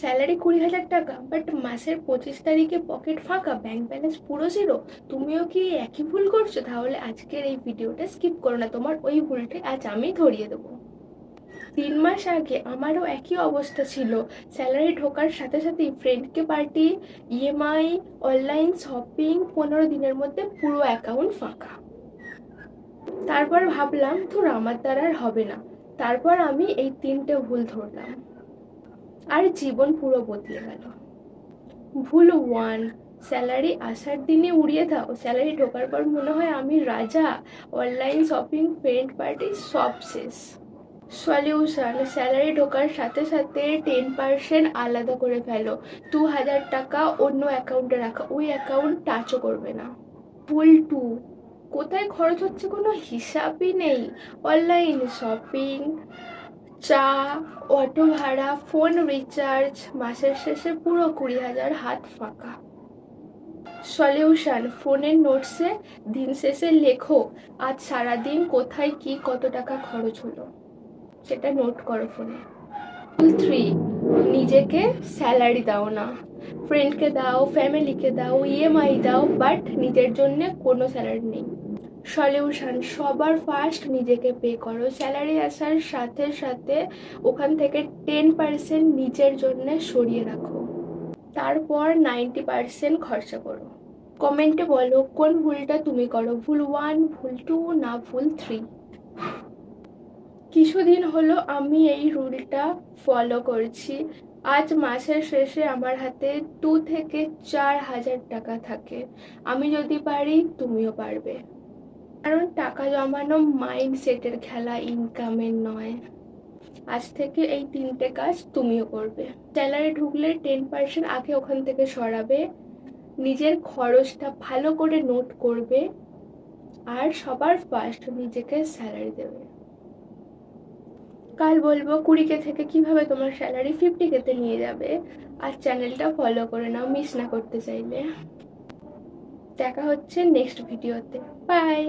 Salary 20,000 টাকা, but মাসের 25 তারিখে পকেট ফাঁকা, ব্যাংক ব্যালেন্স পুরো জিরো। তুমিও কি একই ভুল করছো? তাহলে আজকের এই ভিডিওটা স্কিপ করো না, তোমার ওই ভুলটা আজ আমি ধরিয়ে দেবো। 3 মাস আগে আমারও একই অবস্থা ছিল। স্যালারি ঢোকার সাথে সাথেই ফ্রেন্ডকে পার্টি, ইএমআই, অনলাইন শপিং, 15 দিনের মধ্যে পুরো অ্যাকাউন্ট ফাঁকা। তারপর ভাবলাম ধুর, আমার দ্বারা আর হবে না। তারপর আমি এই 3টে ভুল ধরলাম, আর জীবন পুরো বদলে গেল। ভুল 1, স্যালারি আসার দিনে উড়িয়ে দাও। স্যালারি ঢোকার পর মনে হয় আমি রাজা, অনলাইন শপিং, ফ্রেন্ড পার্টি সব শেষ। সলিউশন, স্যালারি ঢোকার সাথে সাথে 10% আলাদা করে ফেলো। 2,000 টাকা অন্য অ্যাকাউন্টে রাখা, ওই অ্যাকাউন্ট টাচও করবে না। ভুল 2, কোথায় খরচ হচ্ছে কোনো হিসাবই নেই। অনলাইন শপিং, চা, অটো ভাড়া, ফোন রিচার্জ, মাসের শেষে পুরো 20,000 হাত ফাঁকা। সলিউশন, ফোনের নোটসে দিন শেষে লেখো আজ সারাদিন কোথায় কি কত টাকা খরচ হলো, সেটা নোট করো ফোনে। 3, নিজেকে স্যালারি দাও না। ফ্রেন্ডকে দাও, ফ্যামিলিকে দাও, ইএমআই দাও, বাট নিজের জন্য কোনো স্যালারি নেই। সলিউশন, সবার ফার্স্ট নিজেকে পে করো। স্যালারি আসার সাথে সাথে ওখান থেকে 10% নিজের জন্য সরিয়ে রাখো, তারপর 90% খরচা করো। কমেন্টে বলো কোন ভুলটা তুমি করো, ভুল 1, ভুল 2 না ভুল 3। কিছুদিন হলো আমি এই রুলটা ফলো করছি। আজ মাসের শেষে আমার হাতে 2 থেকে 4,000 টাকা থাকে। আমি যদি পারি, তুমিও পারবে। কারণ টাকা জমানো মাইন্ডসেটের খেলা, ইনকামের নয়। আজ থেকে এই 3টে কাজ তুমিও করবে। স্যালারি ঢুকলে 10% আগে ওখান থেকে সরাবে, নিজের খরচটা ভালো করে নোট করবে, আর সবার ফার্স্ট নিজেকে স্যালারি দেবে। কাল বলবো 20K থেকে কিভাবে তোমার স্যালারি 50K-তে নিয়ে যাবে। আর চ্যানেলটা ফলো করে নাও মিস না করতে চাইলে। দেখা হচ্ছে নেক্সট ভিডিওতে। বাই।